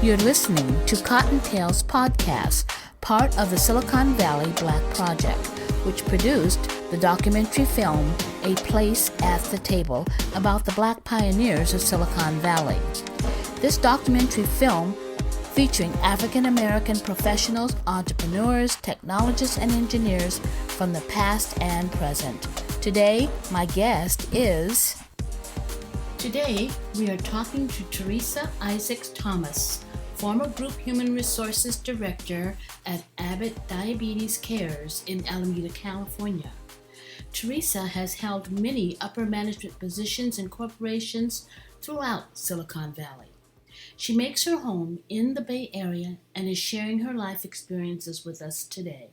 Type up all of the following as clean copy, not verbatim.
You're listening to Cottontail's podcast, part of the Silicon Valley Black Project, which produced the documentary film A Place at the Table about the Black pioneers of Silicon Valley. This documentary film, featuring African American professionals, entrepreneurs, technologists, and engineers from the past and present. Today, my guest is... Today, we are talking to Theresa Isaacs Thomas, former Group Human Resources Director at Abbott Diabetes Cares in Alameda, California. Theresa has held many upper management positions in corporations throughout Silicon Valley. She makes her home in the Bay Area and is sharing her life experiences with us today.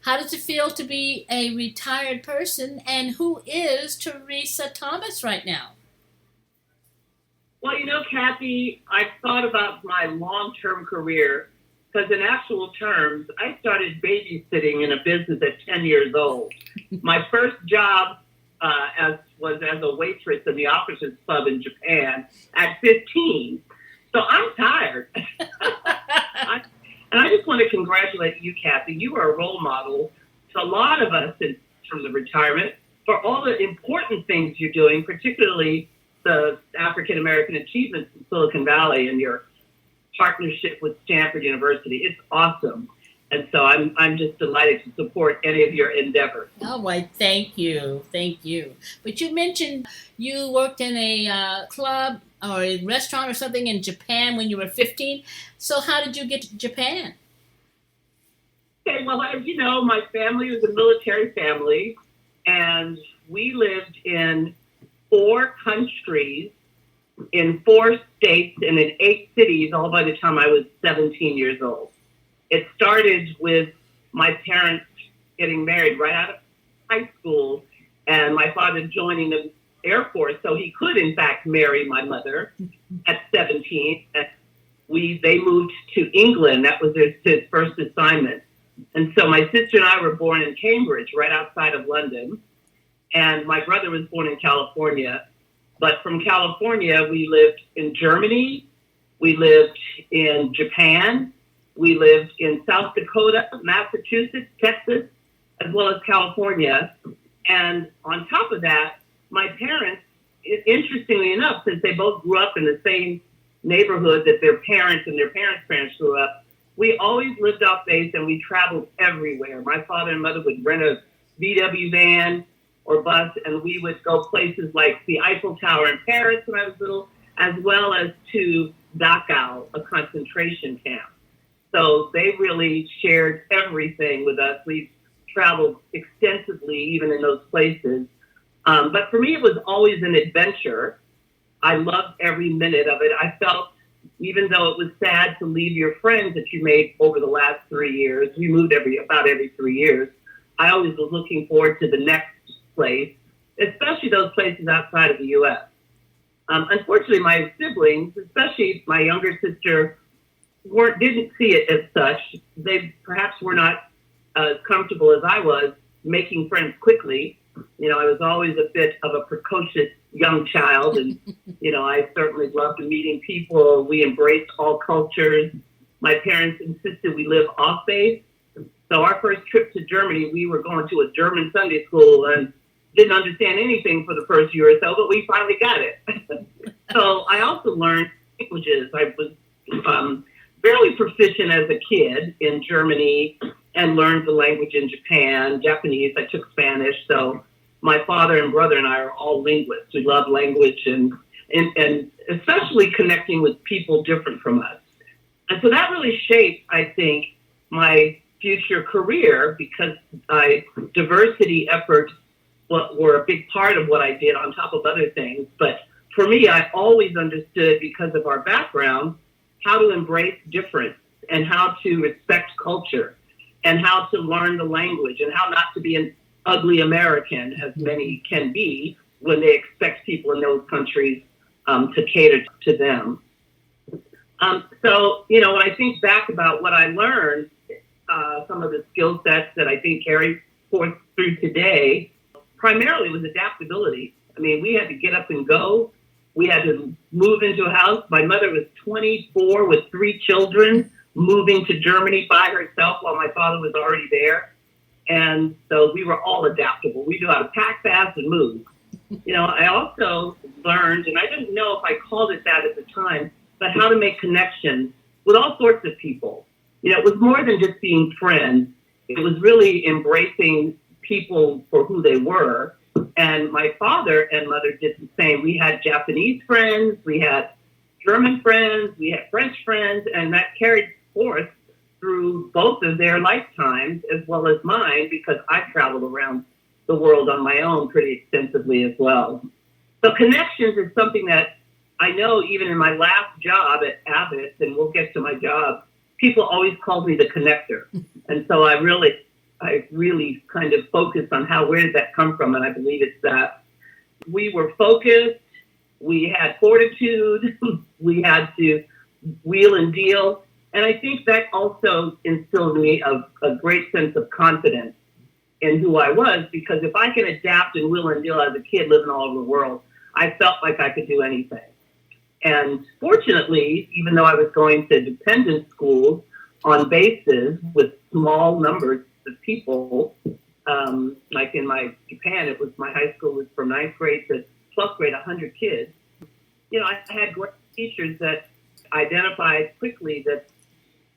How does it feel to be a retired person, and who is Theresa Thomas right now? Well, Kathy, I've thought about my long-term career because in actual terms, I started babysitting in a business at 10 years old. My first job was as a waitress in the Officers Club in Japan at 15. So I'm tired. And I just want to congratulate you, Kathy. You are a role model to a lot of us in terms of retirement for all the important things you're doing, particularly the African American achievements in Silicon Valley and your partnership with Stanford University. It's awesome. And so I'm just delighted to support any of your endeavors. Oh, why, thank you. Thank you. But you mentioned you worked in a club or a restaurant or something in Japan when you were 15. So how did you get to Japan? Okay, well, as you know, my family was a military family, and we lived in 4 countries, in 4 states, and in 8 cities, all by the time I was 17 years old. It started with my parents getting married right out of high school, and my father joining the Air Force, so he could, in fact, marry my mother at 17. They moved to England. That was his first assignment. And so my sister and I were born in Cambridge, right outside of London. And my brother was born in California. But from California, we lived in Germany, we lived in Japan, we lived in South Dakota, Massachusetts, Texas, as well as California. And on top of that, my parents, interestingly enough, since they both grew up in the same neighborhood that their parents and their parents' parents grew up, we always lived off base and we traveled everywhere. My father and mother would rent a VW van or bus, and we would go places like the Eiffel Tower in Paris when I was little, as well as to Dachau, a concentration camp. So they really shared everything with us. We traveled extensively, even in those places. But for me, it was always an adventure. I loved every minute of it. I felt, even though it was sad to leave your friends that you made over the last 3 years, we moved about every 3 years, I always was looking forward to the next place, especially those places outside of the U.S. Unfortunately, my siblings, especially my younger sister, didn't see it as such. They perhaps were not as comfortable as I was making friends quickly. I was always a bit of a precocious young child, and, I certainly loved meeting people. We embraced all cultures. My parents insisted we live off base. So our first trip to Germany, we were going to a German Sunday school and didn't understand anything for the first year or so, but we finally got it. So I also learned languages. I was fairly proficient as a kid in Germany and learned the language in Japan, Japanese. I took Spanish. So my father and brother and I are all linguists. We love language and especially connecting with people different from us. And so that really shaped, I think, my future career, because diversity efforts were a big part of what I did on top of other things. But for me, I always understood, because of our background, how to embrace difference and how to respect culture and how to learn the language and how not to be an ugly American, as many can be when they expect people in those countries to cater to them. So, when I think back about what I learned, some of the skill sets that I think carry forth through today, primarily was adaptability. I mean, we had to get up and go. We had to move into a house. My mother was 24 with 3 children, moving to Germany by herself while my father was already there. And so we were all adaptable. We knew how to pack fast and move. I also learned, and I didn't know if I called it that at the time, but how to make connections with all sorts of people. It was more than just being friends. It was really embracing people for who they were. And my father and mother did the same. We had Japanese friends, we had German friends, we had French friends, and that carried forth through both of their lifetimes as well as mine, because I traveled around the world on my own pretty extensively as well. So connections is something that I know even in my last job at Abbott, and we'll get to my job, people always called me the connector. And so I really kind of focused on where did that come from? And I believe it's that we were focused, we had fortitude, we had to wheel and deal. And I think that also instilled in me a great sense of confidence in who I was, because if I can adapt and wheel and deal as a kid living all over the world, I felt like I could do anything. And fortunately, even though I was going to dependent schools on bases with small numbers of people, like in my Japan, my high school was from 9th grade to 12th grade, 100 kids. I had great teachers that identified quickly that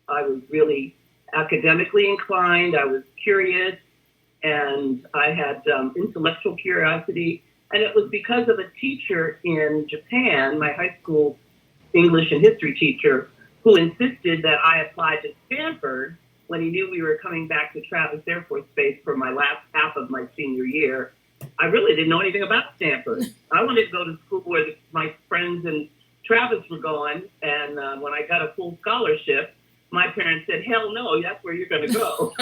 I was really academically inclined, I was curious, and I had intellectual curiosity. And it was because of a teacher in Japan, my high school English and history teacher, who insisted that I apply to Stanford when he knew we were coming back to Travis Air Force Base for my last half of my senior year. I really didn't know anything about Stanford. I wanted to go to school where my friends and Travis were going. And when I got a full scholarship, my parents said, hell no, that's where you're going to go.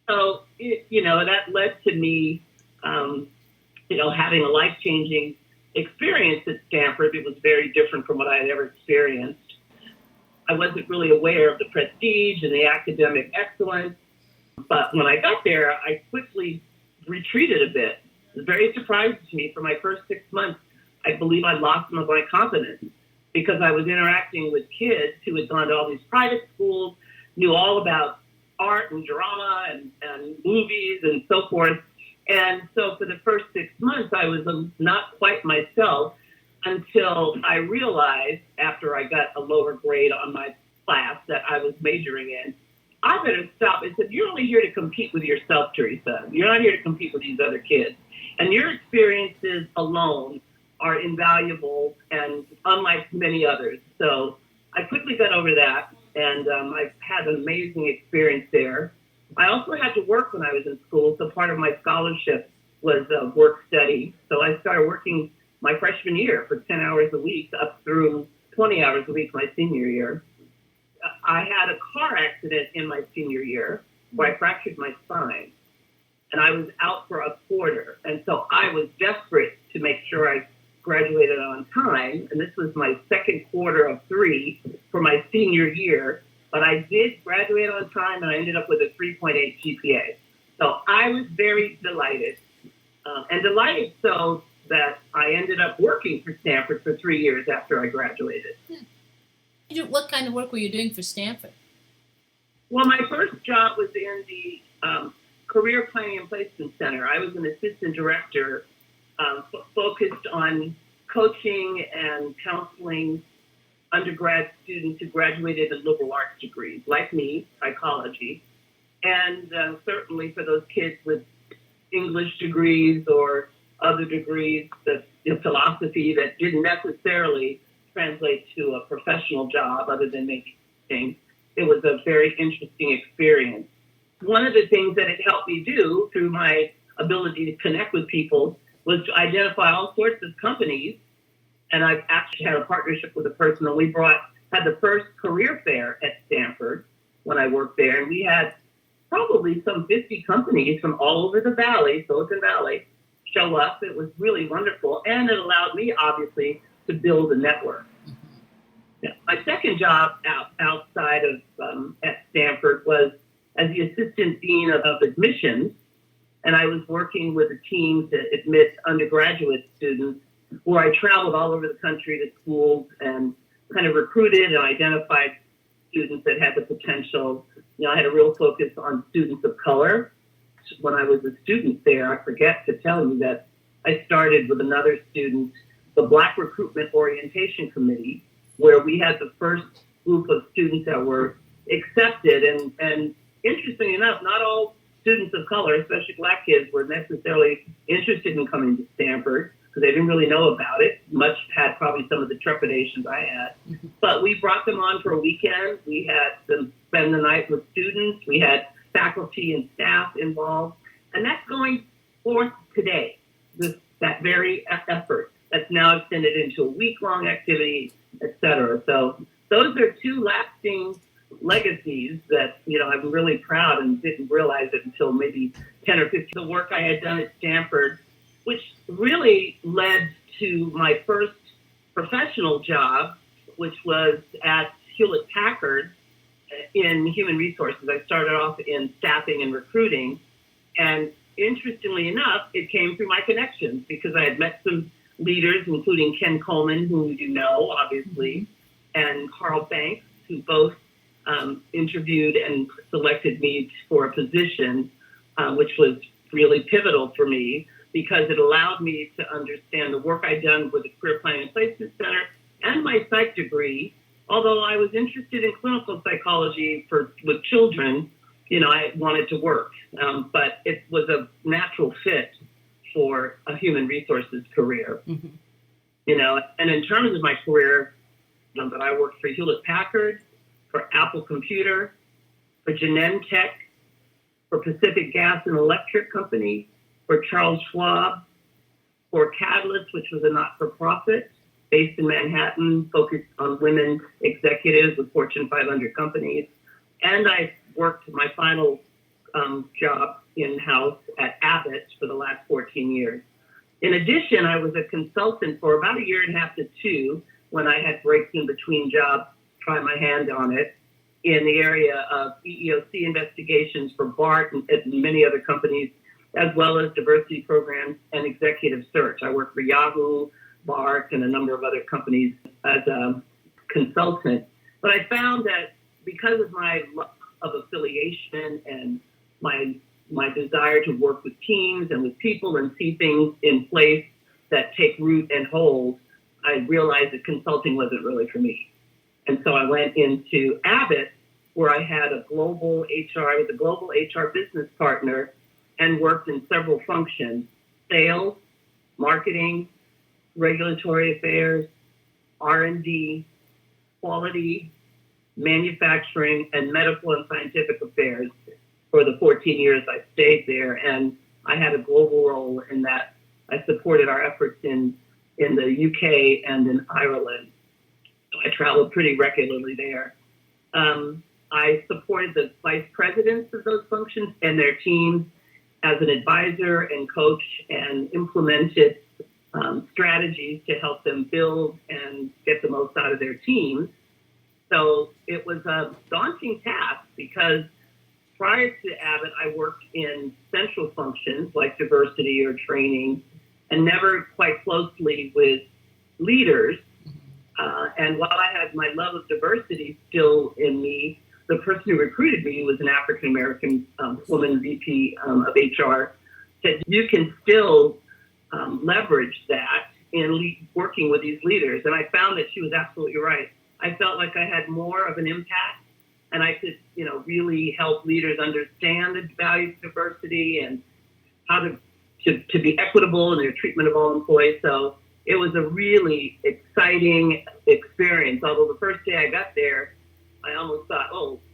So, that led to me, having a life-changing experience at Stanford. It was very different from what I had ever experienced. I wasn't really aware of the prestige and the academic excellence. But when I got there, I quickly retreated a bit. It was very surprising to me. For my first 6 months, I believe I lost some of my confidence because I was interacting with kids who had gone to all these private schools, knew all about art and drama and movies and so forth. And so for the first 6 months, I was not quite myself until I realized, after I got a lower grade on my class that I was majoring in, I better stop. I said, you're only here to compete with yourself, Theresa. You're not here to compete with these other kids. And your experiences alone are invaluable and unlike many others. So I quickly got over that, and I've had an amazing experience there. I also had to work when I was in school, so part of my scholarship was work study. So I started working my freshman year for 10 hours a week up through 20 hours a week my senior year. I had a car accident in my senior year where I fractured my spine, and I was out for a quarter. And so I was desperate to make sure I graduated on time, and this was my second quarter of 3 for my senior year. But I did graduate on time, and I ended up with a 3.8 GPA. So I was very delighted, and delighted so that I ended up working for Stanford for 3 years after I graduated. What kind of work were you doing for Stanford? Well, my first job was in the Career Planning and Placement Center. I was an assistant director focused on coaching and counseling undergrad students who graduated in liberal arts degrees, like me, psychology, and certainly for those kids with English degrees or other degrees in philosophy that didn't necessarily translate to a professional job other than maybe teaching. It was a very interesting experience. One of the things that it helped me do through my ability to connect with people was to identify all sorts of companies. And I actually had a partnership with a person, and we had the first career fair at Stanford when I worked there. And we had probably some 50 companies from all over the valley, Silicon Valley, show up. It was really wonderful. And it allowed me, obviously, to build a network. Yeah. My second job outside of at Stanford was as the assistant dean of admissions. And I was working with a team to admit undergraduate students where I traveled all over the country to schools and kind of recruited and identified students that had the potential. I had a real focus on students of color. When I was a student there, I forget to tell you that I started with another student, the Black Recruitment Orientation Committee, where we had the first group of students that were accepted. And interestingly enough, not all students of color, especially Black kids, were necessarily interested in coming to Stanford because they didn't really know about it. Much had probably some of the trepidations I had. But we brought them on for a weekend. We had them spend the night with students. We had faculty and staff involved. And that's going forth today, that very effort that's now extended into a week-long activity, et cetera. So those are two lasting legacies that, I'm really proud and didn't realize it until maybe 10 or 15. The work I had done at Stanford, which really led to my first professional job, which was at Hewlett Packard in human resources. I started off in staffing and recruiting. And interestingly enough, it came through my connections because I had met some leaders, including Ken Coleman, who you know, obviously, and Carl Banks, who both interviewed and selected me for a position, which was really pivotal for me because it allowed me to understand the work I'd done with the Career Planning and Placement Center and my psych degree. Although I was interested in clinical psychology with children, I wanted to work, but it was a natural fit for a human resources career. And in terms of my career, that I worked for Hewlett Packard, for Apple Computer, for Genentech, for Pacific Gas and Electric Company, for Charles Schwab, for Catalyst, which was a not-for-profit based in Manhattan, focused on women executives with Fortune 500 companies. And I worked my final job in-house at Abbott for the last 14 years. In addition, I was a consultant for about a year and a half to two when I had breaks in between jobs, try my hand on it, in the area of EEOC investigations for BART and many other companies, as well as diversity programs and executive search. I worked for Yahoo, BART, and a number of other companies as a consultant. But I found that because of my love of affiliation and my desire to work with teams and with people and see things in place that take root and hold, I realized that consulting wasn't really for me. And so I went into Abbott, where I had I was a global HR business partner and worked in several functions: sales, marketing, regulatory affairs, R&D, quality, manufacturing, and medical and scientific affairs for the 14 years I stayed there. And I had a global role in that. I supported our efforts in the UK and in Ireland. So I traveled pretty regularly there. I supported the vice presidents of those functions and their teams as an advisor and coach, and implemented strategies to help them build and get the most out of their teams. So it was a daunting task because prior to Abbott, I worked in central functions like diversity or training, and never quite closely with leaders. And while I had my love of diversity still in me, the person who recruited me was an African-American woman, VP of HR, said you can still leverage that in working with these leaders. And I found that she was absolutely right. I felt like I had more of an impact, and I could, really help leaders understand the value of diversity and how to be equitable in their treatment of all employees. So it was a really exciting experience. Although the first day I got there, I almost thought,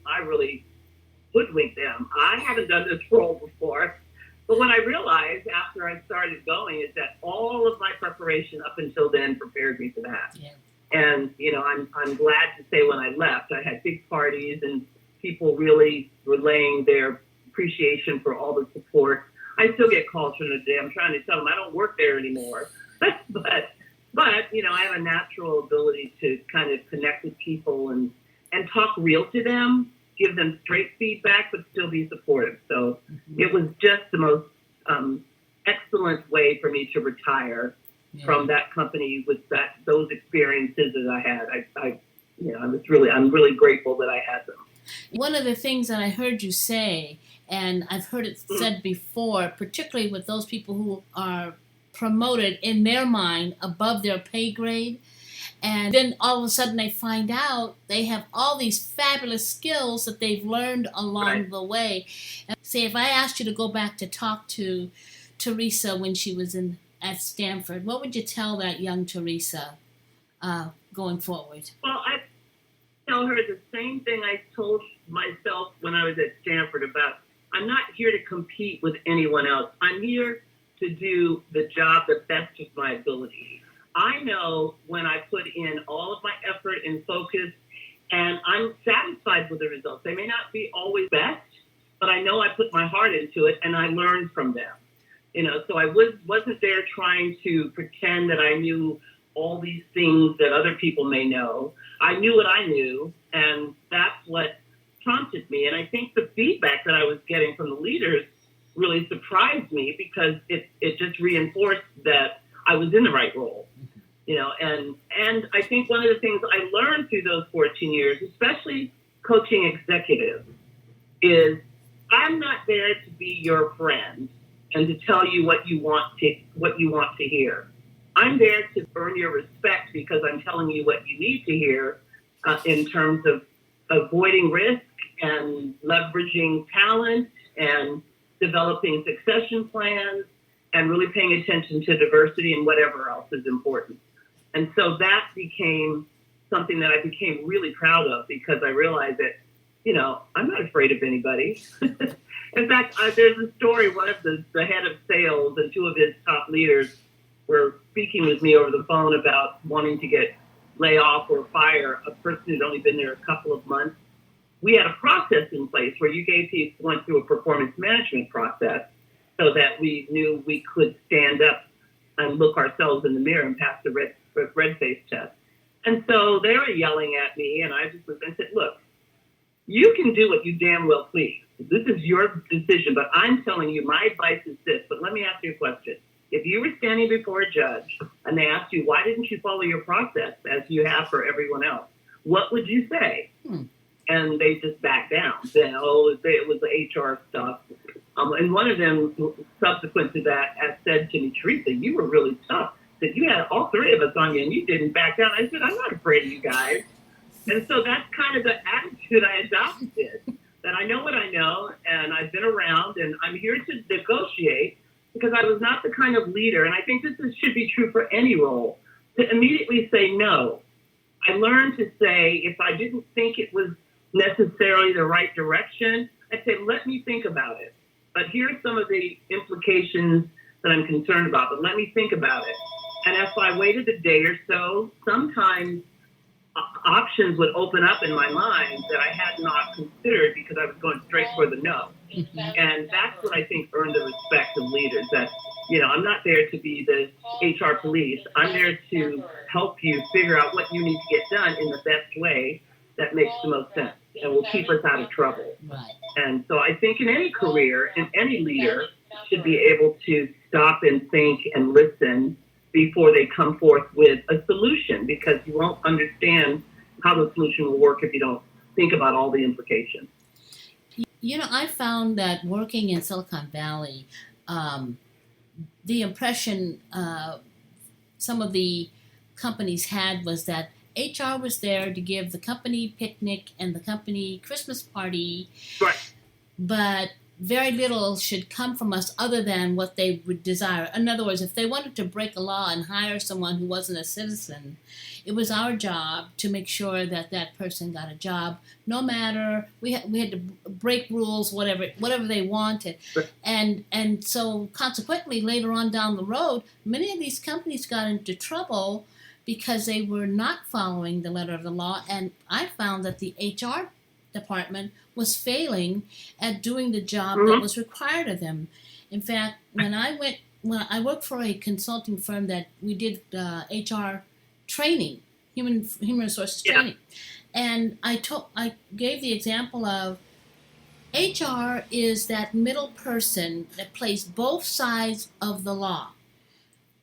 I really hoodwinked them. I haven't done this role before. But what I realized after I started going is that all of my preparation up until then prepared me for that. Yeah. And, I'm glad to say when I left, I had big parties and people really relaying their appreciation for all the support. I still get calls from the day. I'm trying to tell them I don't work there anymore. but I have a natural ability to kind of connect with people and talk real to them, give them straight feedback, but still be supportive. So It was just the most excellent way for me to retire from that company with those experiences that I had. I'm really grateful that I had them. One of the things that I heard you say, and I've heard it said before, particularly with those people who are promoted in their mind above their pay grade, and then all of a sudden they find out they have all these fabulous skills that they've learned along the way. And say, if I asked you to go back to talk to Theresa when she was at Stanford, what would you tell that young Theresa going forward? Well, I tell her the same thing I told myself when I was at Stanford about, I'm not here to compete with anyone else. I'm here to do the job the best of my ability. I know when I put in all of my effort and focus, and I'm satisfied with the results. They may not be always best, but I know I put my heart into it and I learned from them. So I wasn't there trying to pretend that I knew all these things that other people may know. I knew what I knew, and that's what prompted me. And I think the feedback that I was getting from the leaders really surprised me because it just reinforced that I was in the right role. And I think one of the things I learned through those 14 years, especially coaching executives, is I'm not there to be your friend and to tell you what you want to hear. I'm there to earn your respect because I'm telling you what you need to hear in terms of avoiding risk and leveraging talent and developing succession plans and really paying attention to diversity and whatever else is important. And so that became something that I became really proud of because I realized that, I'm not afraid of anybody. In fact, there's a story, one of the head of sales and two of his top leaders were speaking with me over the phone about wanting to lay off or fire a person who'd only been there a couple of months. We had a process in place where went through a performance management process so that we knew we could stand up and look ourselves in the mirror and pass the red face test. And so they were yelling at me, and I said, look, you can do what you damn well please. This is your decision, but I'm telling you, my advice is this. But let me ask you a question. If you were standing before a judge and they asked you, why didn't you follow your process as you have for everyone else? What would you say? And they just backed down, saying, it was the HR stuff. And one of them, subsequent to that, has said to me, Theresa, you were really tough. That you had all three of us on you and you didn't back down. I said, I'm not afraid of you guys. And so that's kind of the attitude I adopted, that I know what I know and I've been around and I'm here to negotiate because I was not the kind of leader, and I think should be true for any role, to immediately say no. I learned to say if I didn't think it was necessarily the right direction, I'd say, let me think about it. But here's some of the implications that I'm concerned about, but let me think about it. And if I waited a day or so, sometimes options would open up in my mind that I had not considered because I was going straight for the no. And that's what I think earned the respect of leaders, that, I'm not there to be the HR police. I'm there to help you figure out what you need to get done in the best way that makes the most sense and will keep us out of trouble. Right. And so I think in any career, and any leader should be able to stop and think and listen before they come forth with a solution, because you won't understand how the solution will work if you don't think about all the implications. I found that working in Silicon Valley, the impression some of the companies had was that HR was there to give the company picnic and the company Christmas party, Right. but very little should come from us other than what they would desire. In other words, if they wanted to break a law and hire someone who wasn't a citizen, it was our job to make sure that that person got a job, no matter, we had to break rules, whatever they wanted. Right. And so consequently, later on down the road, many of these companies got into trouble because they were not following the letter of the law. And I found that the HR department was failing at doing the job that was required of them. In fact, when I worked for a consulting firm that we did HR training, human resources training, and I gave the example of HR is that middle person that plays both sides of the law.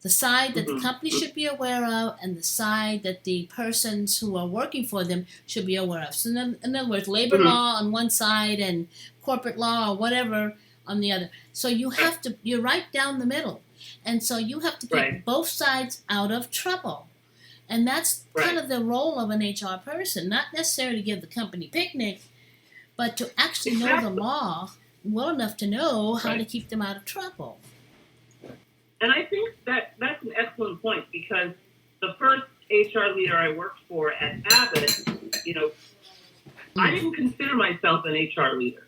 The side that the Mhm. company should be aware of, and the side that the persons who are working for them should be aware of. So, in other words, labor Mhm. law on one side and corporate law or whatever on the other. So you're right down the middle. And so you have to keep Right. both sides out of trouble. And that's kind Right. of the role of an HR person, not necessarily to give the company picnic, but to actually know the Exactly. law well enough to know how to Right. keep them out of trouble. And I think that that's an excellent point because the first HR leader I worked for at Abbott, you know, I didn't consider myself an HR leader.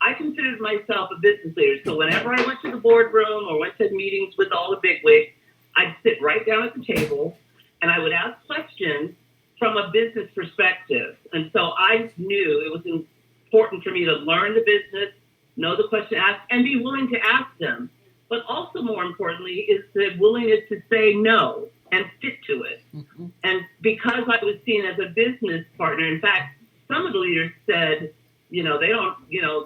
I considered myself a business leader. So whenever I went to the boardroom or went to meetings with all the bigwigs, I'd sit right down at the table and I would ask questions from a business perspective. And so I knew it was important for me to learn the business, know the question asked, and be willing to ask them. But also more importantly is the willingness to say no and stick to it. Mm-hmm. And because I was seen as a business partner, in fact, some of the leaders said, they don't,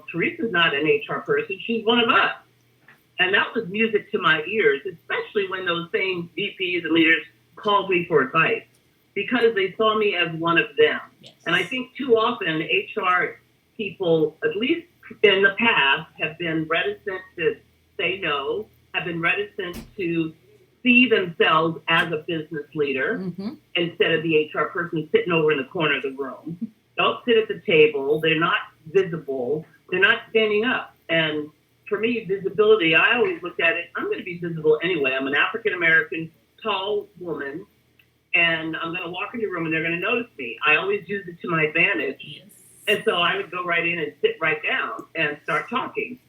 Teresa's not an HR person. She's one of us. And that was music to my ears, especially when those same VPs and leaders called me for advice because they saw me as one of them. Yes. And I think too often HR people, at least in the past, have been reticent to say no, have been reticent to see themselves as a business leader Mm-hmm. instead of the HR person sitting over in the corner of the room. Don't sit at the table. They're not visible. They're not standing up. And for me, visibility, I always looked at it, I'm going to be visible anyway. I'm an African-American, tall woman, and I'm going to walk into a room and they're going to notice me. I always use it to my advantage. Yes. And so I would go right in and sit right down and start talking.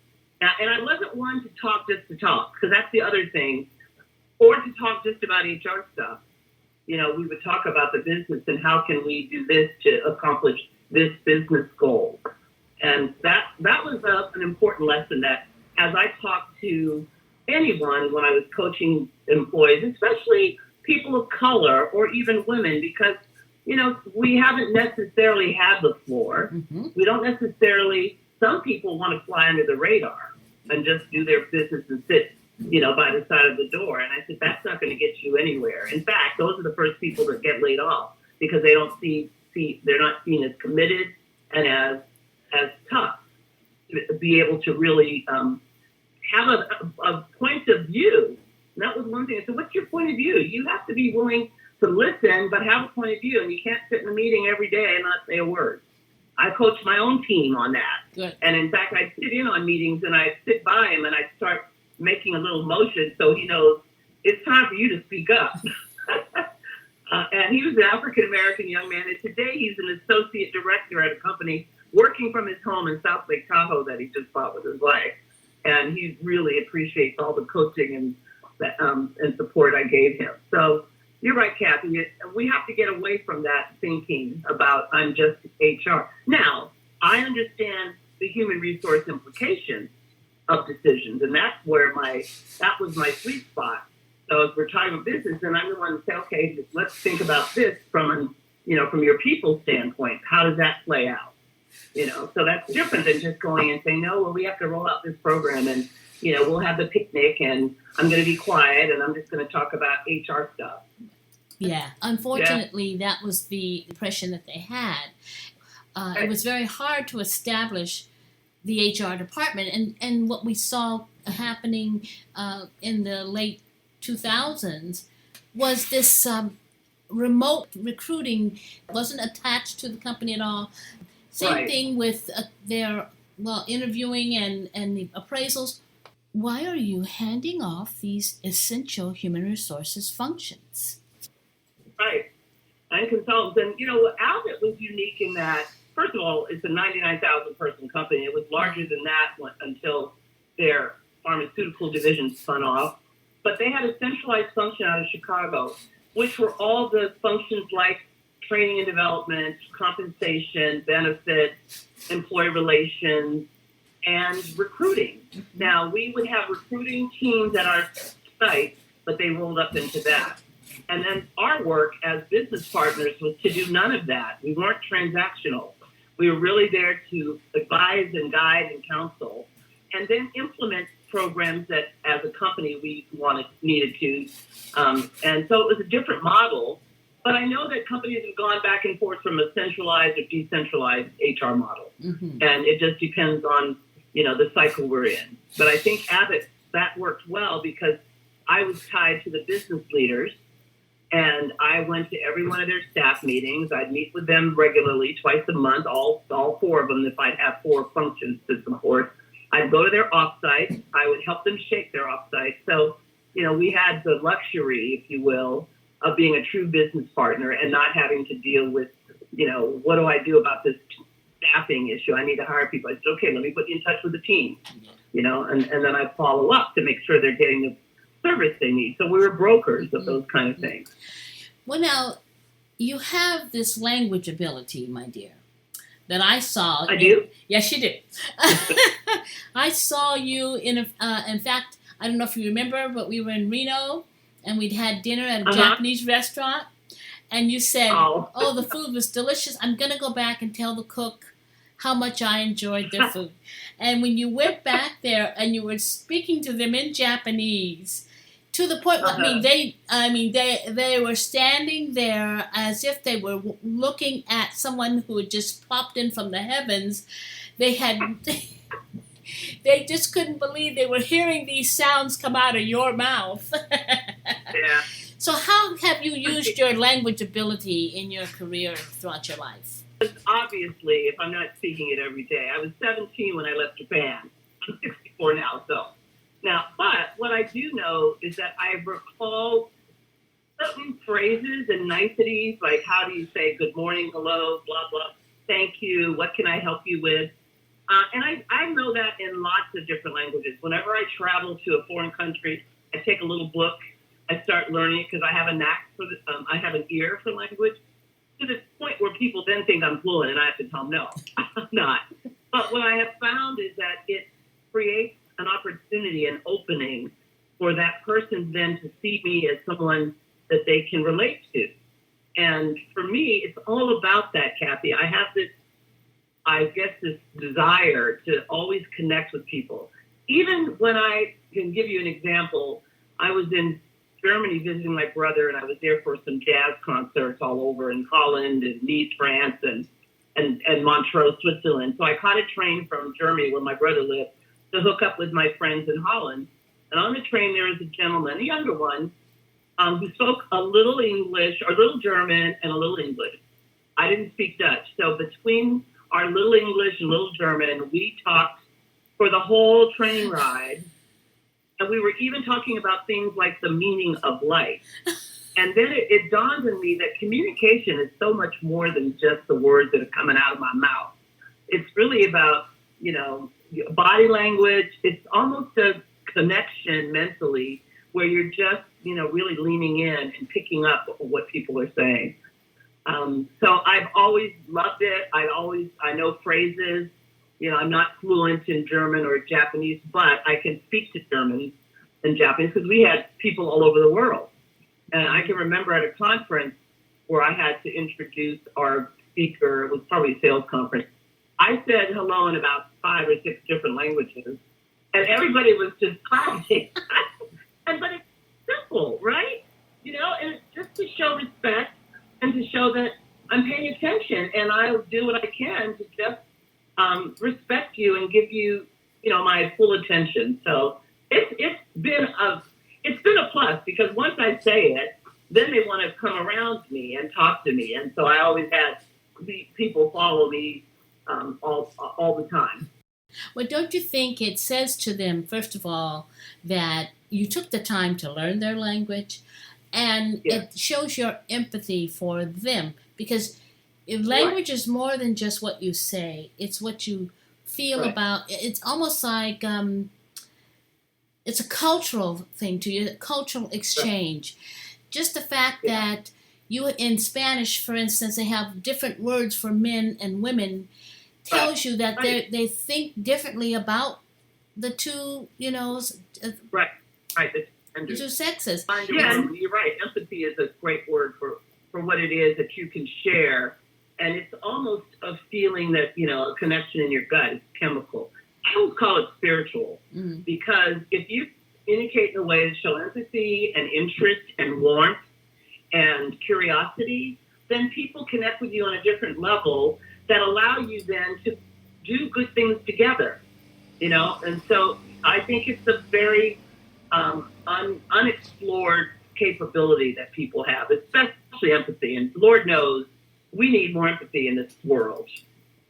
Now, and I wasn't one to talk just to talk, because that's the other thing, or to talk just about HR stuff. We would talk about the business and how can we do this to accomplish this business goal. And that was an important lesson that as I talked to anyone when I was coaching employees, especially people of color or even women, because, we haven't necessarily had the floor. Mm-hmm. We don't necessarily, some people want to fly under the radar and just do their business and sit by the side of the door. And I said, that's not going to get you anywhere. In fact, those are the first people that get laid off because they don't they're not seen as committed and as tough to be able to really have a point of view. And that was one thing. I said, what's your point of view? You have to be willing to listen, but have a point of view. And you can't sit in a meeting every day and not say a word. I coach my own team on that. Good. And in fact, I'd sit in on meetings and I'd sit by him and I'd start making a little motion so he knows it's time for you to speak up. And he was an African-American young man, and today he's an associate director at a company working from his home in South Lake Tahoe that he just bought with his wife. And he really appreciates all the coaching and support I gave him. So you're right, Kathy. We have to get away from that thinking about I'm just HR. Now, I understand the human resource implications of decisions, and that's where that was my sweet spot. So if we're talking about business, then I'm the one to say, okay, let's think about this from your people standpoint. How does that play out? So that's different than just going and saying, no, well, we have to roll out this program and, we'll have the picnic and I'm going to be quiet and I'm just going to talk about HR stuff. Yeah. Unfortunately, that was the impression that they had. It was very hard to establish the HR department. And what we saw happening in the late 2000s was this remote recruiting wasn't attached to the company at all. Same Right. thing with their interviewing and the appraisals. Why are you handing off these essential human resources functions? Right. And consultants. And, Abbott was unique in that, first of all, it's a 99,000 person company. It was larger than that until their pharmaceutical division spun off. But they had a centralized function out of Chicago, which were all the functions like training and development, compensation, benefits, employee relations, and recruiting. Now, we would have recruiting teams at our site, but they rolled up into that. And then our work as business partners was to do none of that. We weren't transactional. We were really there to advise and guide and counsel, and then implement programs that, as as a company, we needed to. And so it was a different model. But I know that companies have gone back and forth from a centralized or decentralized HR model. Mm-hmm. And it just depends on, the cycle we're in. But I think Abbott, that worked well because I was tied to the business leaders. And I went to every one of their staff meetings. I'd meet with them regularly, twice a month, all four of them, if I'd have 4 functions to support. I'd go to their offsite. I would help them shape their offsite. So, we had the luxury, if you will, of being a true business partner and not having to deal with, what do I do about this staffing issue? I need to hire people. I said, okay, let me put you in touch with the team, and then I follow up to make sure they're getting the service they need. So we were brokers of those kind of things. Well, now, you have this language ability, my dear, that I saw. I do? Yes, you do. I saw you in fact, I don't know if you remember, but we were in Reno and we'd had dinner at a Japanese restaurant. And you said, oh, the food was delicious. I'm going to go back and tell the cook how much I enjoyed their food. And when you went back there and you were speaking to them in Japanese, to the point, they were standing there as if they were looking at someone who had just popped in from the heavens. They just couldn't believe they were hearing these sounds come out of your mouth. Yeah. So how have you used your language ability in your career throughout your life? Obviously, if I'm not speaking it every day, I was 17 when I left Japan. I'm 64 now, so. Now, but what I do know is that I recall certain phrases and niceties, like how do you say good morning, hello, blah, blah, thank you, what can I help you with? And I know that in lots of different languages. Whenever I travel to a foreign country, I take a little book, I start learning it because I have a knack for I have an ear for language, to the point where people then think I'm fluent and I have to tell them, no, I'm not. But what I have found is that it creates an opportunity, an opening for that person then to see me as someone that they can relate to. And for me, it's all about that, Kathy. I have this desire to always connect with people. Even when I can give you an example, I was in Germany visiting my brother, and I was there for some jazz concerts all over in Holland and Nice, France, and Montreux, Switzerland. So I caught a train from Germany, where my brother lived, to hook up with my friends in Holland. And on the train, there was a gentleman, a younger one, who spoke a little English, or a little German, and a little English. I didn't speak Dutch. So between our little English and little German, we talked for the whole train ride. And we were even talking about things like the meaning of life. And then it dawned on me that communication is so much more than just the words that are coming out of my mouth. It's really about, body language. It's almost a connection mentally where you're just, really leaning in and picking up what people are saying. So I've always loved it. I know phrases. I'm not fluent in German or Japanese, but I can speak to German and Japanese because we had people all over the world. And I can remember at a conference where I had to introduce our speaker. It was probably a sales conference. I said hello in about 5 or 6 different languages, and everybody was just clapping. But it's simple, right? And it's just to show respect and to show that I'm paying attention, and I'll do what I can to just respect you and give you, my full attention. So it's been a plus because once I say it, then they want to come around me and talk to me, and so I always had people follow me all the time. Well, don't you think it says to them, first of all, that you took the time to learn their language, and it shows your empathy for them, because language is more than just what you say. It's what you feel about. It's almost like it's a cultural thing to you, a cultural exchange. Just the fact that you, in Spanish, for instance, they have different words for men and women, tells you that they think differently about the two, the two sexes. Yeah, you're right. Empathy is a great word for what it is that you can share. And it's almost a feeling that, a connection in your gut. It's chemical. I would call it spiritual because if you communicate in a way to show empathy and interest and warmth and curiosity, then people connect with you on a different level that allow you then to do good things together, And so I think it's a very unexplored capability that people have, especially empathy. And Lord knows we need more empathy in this world,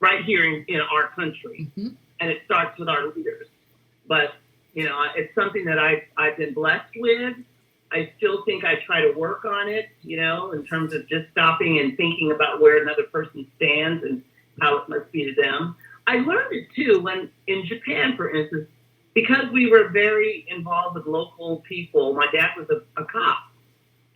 right here in our country. Mm-hmm. And it starts with our leaders. But, it's something that I've been blessed with. I still think I try to work on it, in terms of just stopping and thinking about where another person stands and how it must be to them. I learned it too when in Japan, for instance, because we were very involved with local people. My dad was a cop.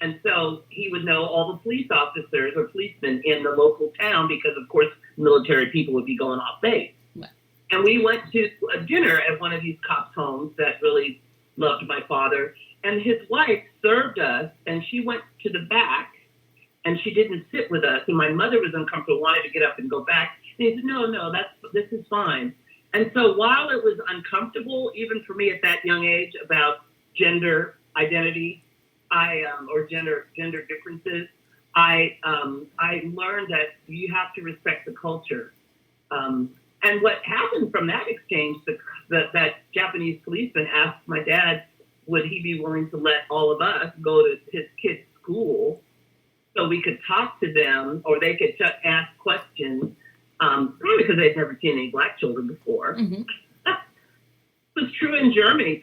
And so he would know all the police officers or policemen in the local town because, of course, military people would be going off base. Right. And we went to a dinner at one of these cops' homes that really loved my father. And his wife served us, and she went to the back, and she didn't sit with us. And my mother was uncomfortable, wanted to get up and go back. And he said, no, this is fine. And so while it was uncomfortable, even for me at that young age, about gender identity, or gender differences, I learned that you have to respect the culture. And what happened from that exchange, that Japanese policeman asked my dad, would he be willing to let all of us go to his kids' school so we could talk to them, or they could ask questions, probably because they'd never seen any black children before. Mm-hmm. It was true in Germany.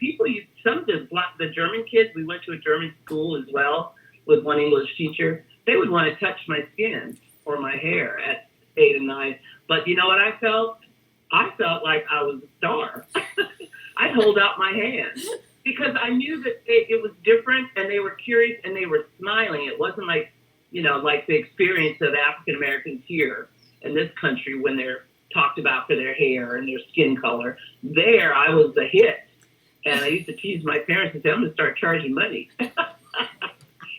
Some of the German kids, we went to a German school as well with one English teacher. They would want to touch my skin or my hair at 8 and 9. But you know what I felt? I felt like I was a star. I'd hold out my hand because I knew that it was different, and they were curious and they were smiling. It wasn't like, like the experience of African Americans here in this country when they're talked about for their hair and their skin color. There, I was a hit. And I used to tease my parents and say, I'm going to start charging money.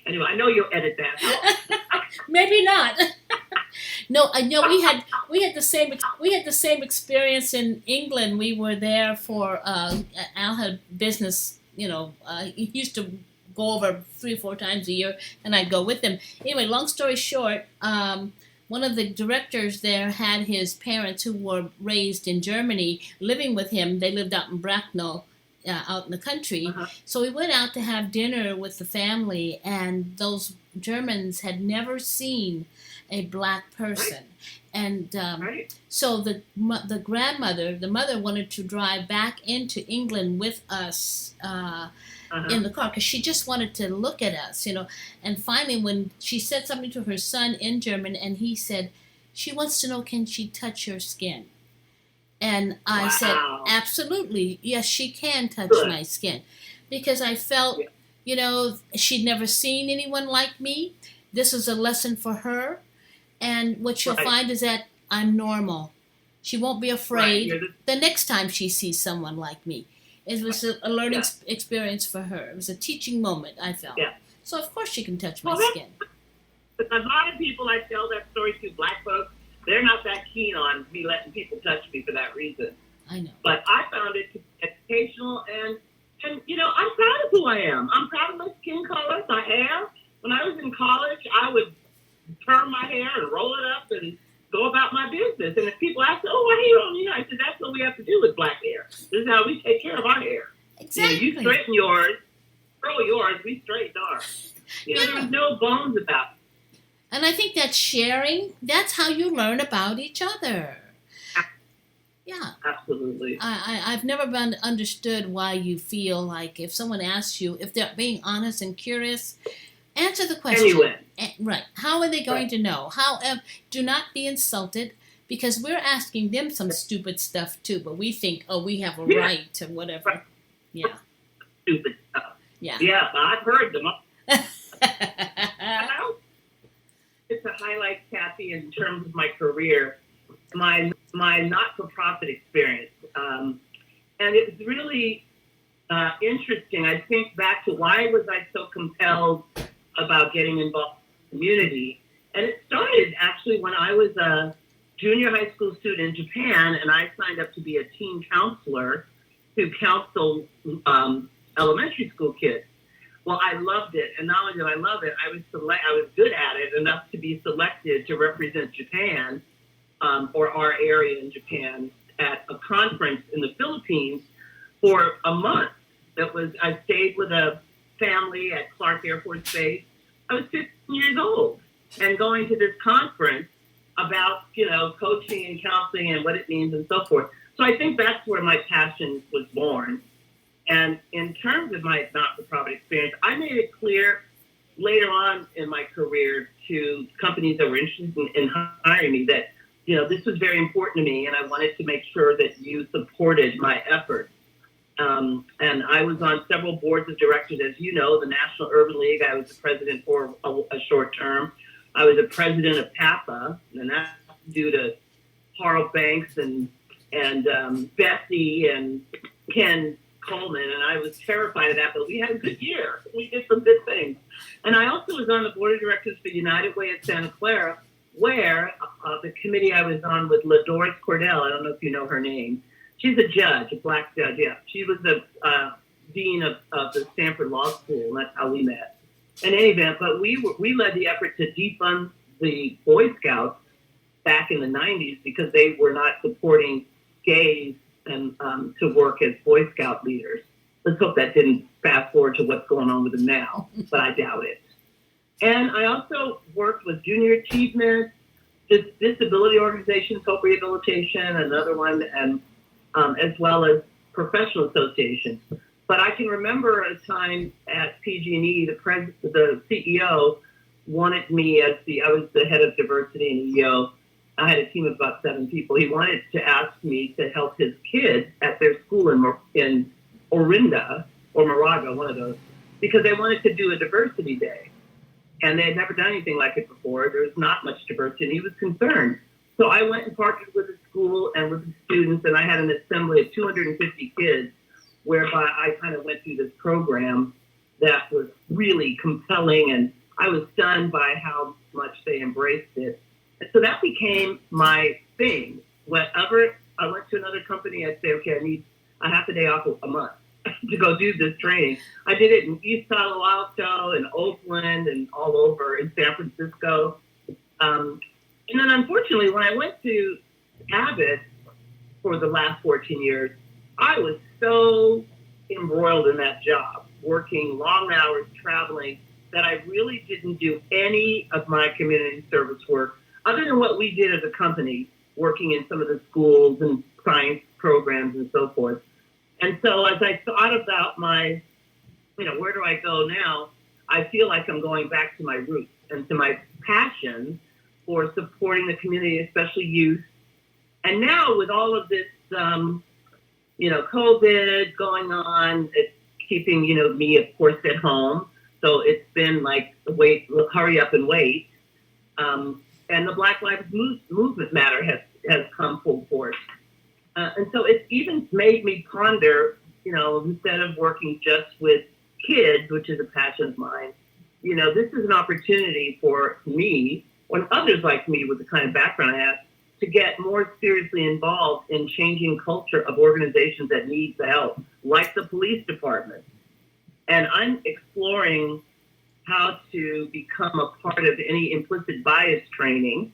Anyway, I know you'll edit that out. Maybe not. No, I know we had the same experience in England. We were there for Al had business. He used to go over 3 or 4 times a year, and I'd go with him. Anyway, long story short, one of the directors there had his parents who were raised in Germany living with him. They lived out in Bracknell, out in the country. Uh-huh. So we went out to have dinner with the family, and those Germans had never seen a black person. Right. And right. So the mother wanted to drive back into England with us in the car because she just wanted to look at us, And finally, when she said something to her son in German, and he said, she wants to know, can she touch your skin? And I said, absolutely, yes, she can touch my skin. Because I felt, she'd never seen anyone like me. This was a lesson for her. And what she'll find is that I'm normal. She won't be afraid the next time she sees someone like me. It was a learning experience for her. It was a teaching moment, I felt. Yeah. So, of course, she can touch my skin. A lot of people I tell that story to, black folks, they're not that keen on me letting people touch me for that reason. I know. But I found it to be educational, and I'm proud of who I am. I'm proud of my skin color, my hair. When I was in college, I would perm my hair and roll it up and go about my business. And if people ask, oh, why you don't, I said, that's what we have to do with black hair. This is how we take care of our hair. Exactly. You straighten yours, curl yours, we straighten ours. There's no bones about it. And I think that sharing, that's how you learn about each other. Yeah. Absolutely. I've never been understood why you feel like if someone asks you, if they're being honest and curious, answer the question. Anyway. Right. How are they going to know? Do not be insulted, because we're asking them some stupid stuff too, but we think, we have a right to whatever. Right. Yeah. Stupid stuff. Yeah. Yeah, I've heard them. Just to highlight, Kathy, in terms of my career, my not-for-profit experience. And it was really interesting. I think back to why was I so compelled about getting involved in the community. And it started actually when I was a junior high school student in Japan, and I signed up to be a teen counselor to counsel elementary school kids. Well, I loved it, and not only did I love it, I was good at it enough to be selected to represent Japan, or our area in Japan, at a conference in the Philippines for a month. I stayed with a family at Clark Air Force Base. I was 15 years old and going to this conference about, coaching and counseling and what it means and so forth. So I think that's where my passion was born. And in terms of my not-for-profit experience, I made it clear later on in my career to companies that were interested in hiring me that, this was very important to me, and I wanted to make sure that you supported my efforts. And I was on several boards of directors, as you know, the National Urban League. I was the president for a short term. I was a president of PAPA, and that's due to Harl Banks and Bessie and Ken Coleman, and I was terrified of that, but we had a good year. We did some good things. And I also was on the board of directors for United Way of Santa Clara, where the committee I was on with LaDoris Cordell, I don't know if you know her name. She's a judge, a black judge, yeah. She was the dean of the Stanford Law School, and that's how we met. In any event, but we led the effort to defund the Boy Scouts back in the 90s because they were not supporting gays and to work as Boy Scout leaders. Let's hope that didn't fast forward to what's going on with them now, but I doubt it. And I also worked with Junior Achievement, disability organizations, Hope Rehabilitation, another one, and as well as professional associations. But I can remember a time at PG&E, the CEO wanted me I was the head of diversity and EO. I had a team of about 7 people. He wanted to ask me to help his kids at their school in Orinda or Moraga, one of those, because they wanted to do a diversity day. And they had never done anything like it before. There was not much diversity, and he was concerned. So I went and partnered with the school and with the students, and I had an assembly of 250 kids, whereby I kind of went through this program that was really compelling, and I was stunned by how much they embraced it. And so that became my thing. Whenever I went to another company, I'd say, okay, I need a half a day off a month to go do this training. I did it in East Palo Alto, in Oakland, and all over in San Francisco. And then unfortunately, when I went to Abbott for the last 14 years, I was so embroiled in that job, working long hours, traveling, that I really didn't do any of my community service work other than what we did as a company, working in some of the schools and science programs and so forth. And so as I thought about my, where do I go now? I feel like I'm going back to my roots and to my passion for supporting the community, especially youth. And now with all of this, COVID going on, it's keeping, me, of course, at home. So it's been like, hurry up and wait. And the Black Lives Movement matter has come full force. And so it's even made me ponder, instead of working just with kids, which is a passion of mine, this is an opportunity for me, and others like me with the kind of background I have, to get more seriously involved in changing culture of organizations that need the help, like the police department. And I'm exploring how to become a part of any implicit bias training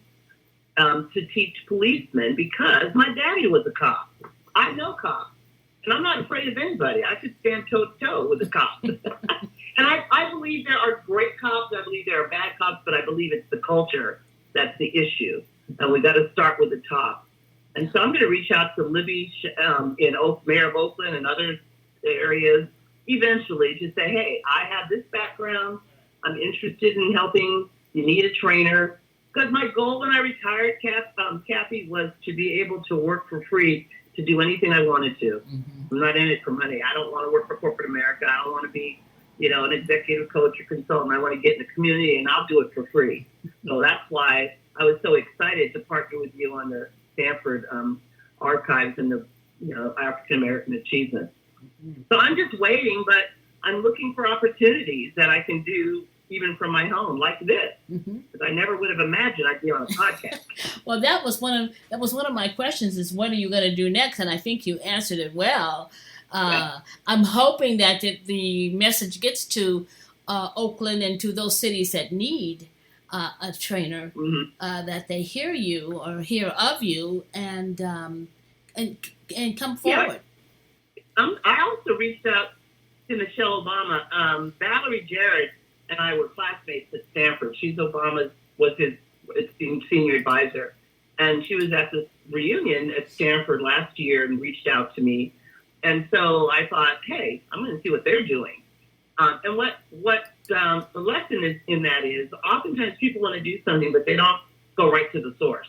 to teach policemen, because my daddy was a cop. I know cops, and I'm not afraid of anybody. I could stand toe-to-toe with a cop. And I believe there are great cops. I believe there are bad cops, but I believe it's the culture that's the issue. And we got to start with the top. And so I'm going to reach out to Libby, Mayor of Oakland and other areas, eventually to say, hey, I have this background. I'm interested in helping. You need a trainer. Because my goal when I retired, Kathy, was to be able to work for free, to do anything I wanted to. Mm-hmm. I'm not in it for money. I don't want to work for corporate America. I don't want to be, an executive coach or consultant. I want to get in the community, and I'll do it for free. So that's why I was so excited to partner with you on the Stanford archives and the African American achievement. Mm-hmm. So I'm just waiting, but I'm looking for opportunities that I can do even from my home, like this, because I never would have imagined I'd be on a podcast. Well, that was one of my questions: is what are you going to do next? And I think you answered it well. I'm hoping that the message gets to Oakland and to those cities that need a trainer, that they hear you or hear of you and come forward. I also reached out to Michelle Obama. Valerie Jarrett and I were classmates at Stanford. Was his senior advisor, and she was at this reunion at Stanford last year and reached out to me. And so I thought, hey, I'm going to see what they're doing. And what the lesson is in that is oftentimes people want to do something, but they don't go right to the source.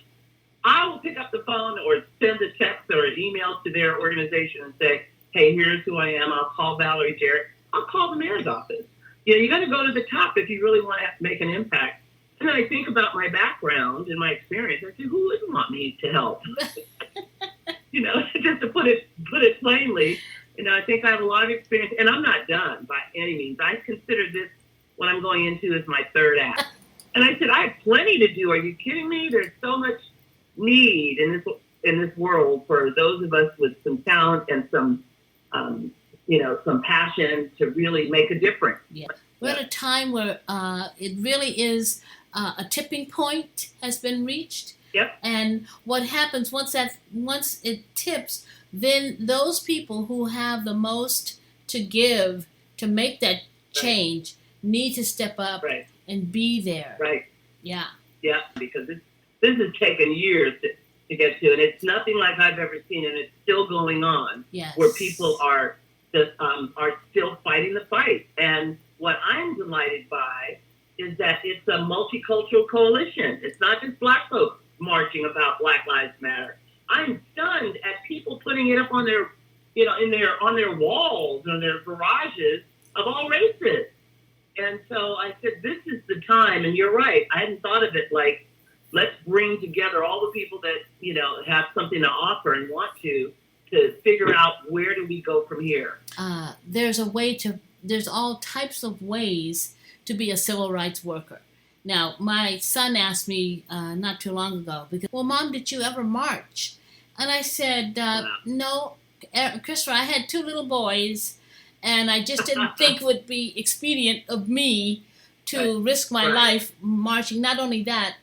I will pick up the phone or send a text or an email to their organization and say, hey, here's who I am. I'll call Valerie Jarrett. I'll call the mayor's office. You got to go to the top if you really want to make an impact. And then I think about my background and my experience. I say, who wouldn't want me to help? Just to put it plainly, I think I have a lot of experience, and I'm not done by any means. I consider this, what I'm going into, as my third act. And I said, I have plenty to do. Are you kidding me? There's so much need in this world for those of us with some talent and some passion to really make a difference. Yeah. We're at a time where it really is a tipping point has been reached. Yep. And what happens once it tips, then those people who have the most to give to make that change need to step up and be there. Right. Yeah. Yeah, because this has taken years to get to, and it's nothing like I've ever seen, and it's still going on. Yes. Where people are still fighting the fight. And what I'm delighted by is that it's a multicultural coalition. It's not just Black folks marching about Black Lives Matter. I'm stunned at people putting it up on their, on their walls, on their garages of all races. And so I said, this is the time. And you're right. I hadn't thought of it like, let's bring together all the people that, have something to offer and want to figure out where do we go from here. There's all types of ways to be a civil rights worker. Now, my son asked me not too long ago, because, well, Mom, did you ever march? And I said, no, Christopher, I had 2 little boys, and I just didn't think it would be expedient of me to risk my life marching. Not only that,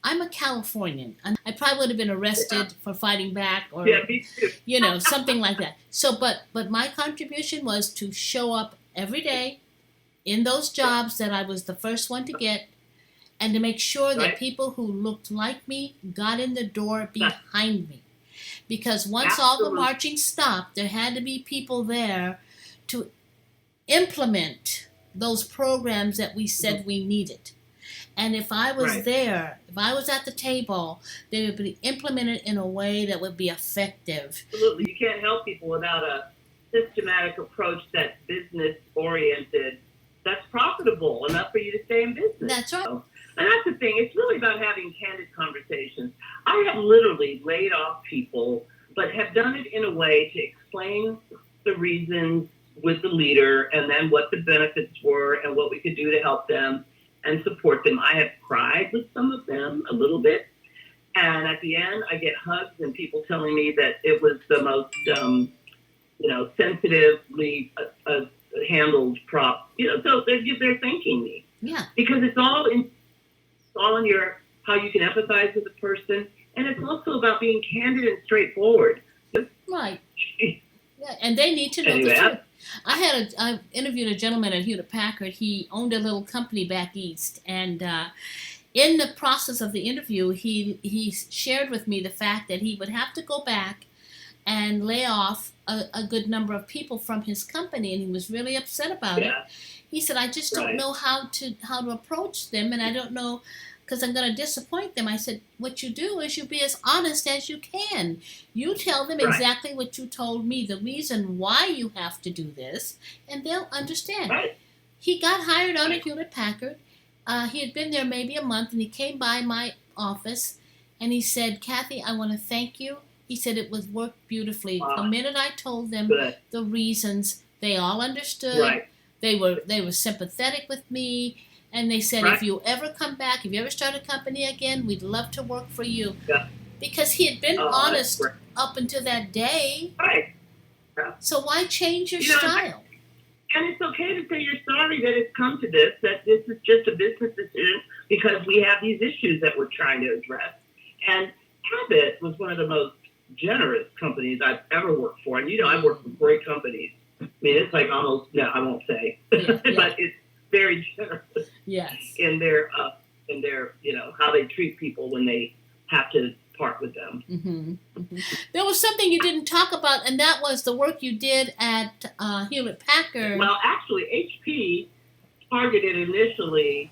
I'm a Californian, and I probably would have been arrested for fighting back or, me too. Something like that. So, but my contribution was to show up every day in those jobs that I was the first one to get, and to make sure that people who looked like me got in the door behind me. Because once all the marching stopped, there had to be people there to implement those programs that we said we needed. And if I was there, if I was at the table, they would be implemented in a way that would be effective. Absolutely. You can't help people without a systematic approach that's business-oriented, that's profitable enough for you to stay in business. That's right. And that's the thing. It's really about having candid conversations. I have literally laid off people, but have done it in a way to explain the reasons with the leader and then what the benefits were and what we could do to help them and support them. I have cried with some of them a little bit. And at the end, I get hugs and people telling me that it was the most, sensitively handled prop. So they're thanking me. Yeah. Because it's all in your how you can empathize with a person, and it's also about being candid and straightforward. Right. Yeah, and they need to know the truth. I interviewed a gentleman at Hewlett Packard. He owned a little company back east, and in the process of the interview, he shared with me the fact that he would have to go back and lay off a good number of people from his company, and he was really upset about it. He said, I just don't know how to approach them, and I don't know, because I'm going to disappoint them. I said, what you do is you be as honest as you can. You tell them exactly what you told me, the reason why you have to do this, and they'll understand. He got hired on at Hewlett Packard. He had been there maybe a month, and he came by my office, and he said, Kathy, I want to thank you. He said it was worked beautifully. The minute I told them the reasons, they all understood. They were sympathetic with me. And they said, if you ever come back, if you ever start a company again, we'd love to work for you. Because he had been honest up until that day. So why change your You know, style? and it's okay to say you're sorry that it's come to this, that this is just a business decision because we have these issues that we're trying to address. And Abbott was one of the most generous companies I've ever worked for. And, I've worked for great companies. I mean, it's like almost, no, I won't say, Yeah. but it's very generous Yes. in their, how they treat people when they have to part with them. Mm-hmm. Mm-hmm. There was something you didn't talk about, and that was the work you did at Hewlett Packard. Well, actually, HP targeted initially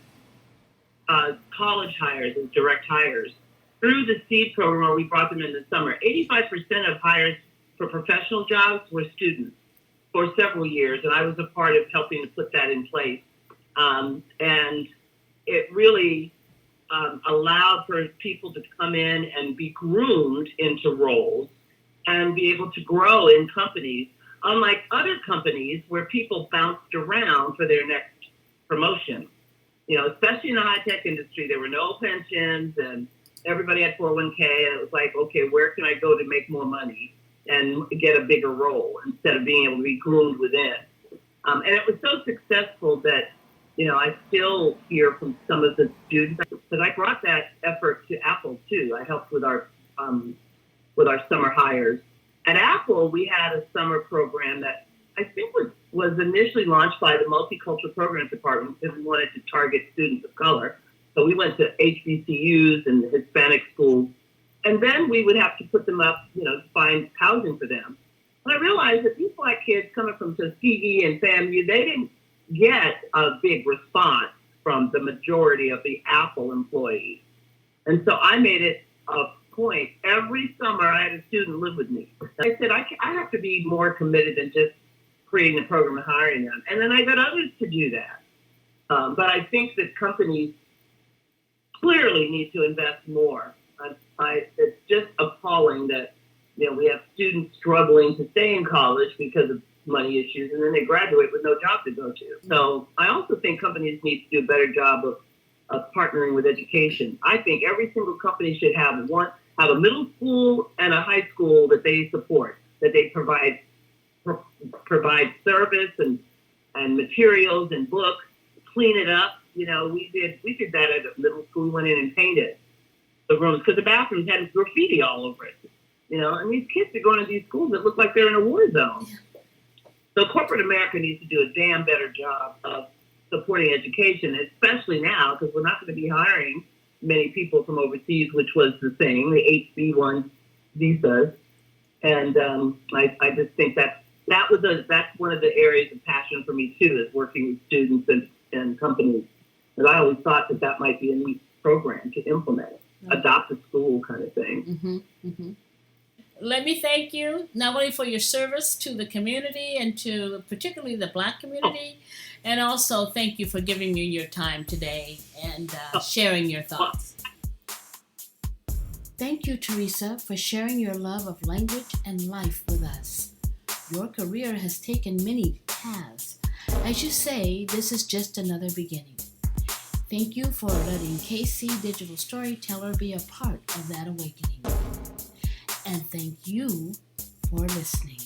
college hires as direct hires. Through the SEED program, where we brought them in the summer, 85% of hires for professional jobs were students for several years, and I was a part of helping to put that in place. And it really allowed for people to come in and be groomed into roles and be able to grow in companies, unlike other companies where people bounced around for their next promotion. Especially in the high-tech industry, there were no pensions and everybody had 401k, and it was like, okay, where can I go to make more money and get a bigger role instead of being able to be groomed within? And it was so successful that, I still hear from some of the students, because I brought that effort to Apple too. I helped with our summer hires. At Apple, we had a summer program that I think was initially launched by the Multicultural Programs Department because we wanted to target students of color. So we went to HBCUs and Hispanic schools, and then we would have to put them up, to find housing for them. But I realized that these Black kids coming from Tuskegee and FAMU, they didn't get a big response from the majority of the Apple employees. And so I made it a point. Every summer I had a student live with me. I said, I have to be more committed than just creating a program and hiring them. And then I got others to do that. But I think that companies clearly need to invest more. It's just appalling that we have students struggling to stay in college because of money issues, and then they graduate with no job to go to. So I also think companies need to do a better job of partnering with education. I think every single company should have a middle school and a high school that they support, that they provide service and materials and books, clean it up. We did that at a middle school. We went in and painted the rooms because the bathrooms had graffiti all over it. And these kids are going to these schools that look like they're in a war zone. So corporate America needs to do a damn better job of supporting education, especially now because we're not going to be hiring many people from overseas, which was the thing, the HB1 visas. And I just think that's one of the areas of passion for me too, is working with students and companies. And I always thought that might be a neat program to implement, adopt a school kind of thing. Mm-hmm. Mm-hmm. Let me thank you not only for your service to the community and to particularly the Black community, and also thank you for giving me your time today and sharing your thoughts. Thank you, Theresa, for sharing your love of language and life with us. Your career has taken many paths. As you say, this is just another beginning. Thank you for letting KC Digital Storyteller be a part of that awakening. And thank you for listening.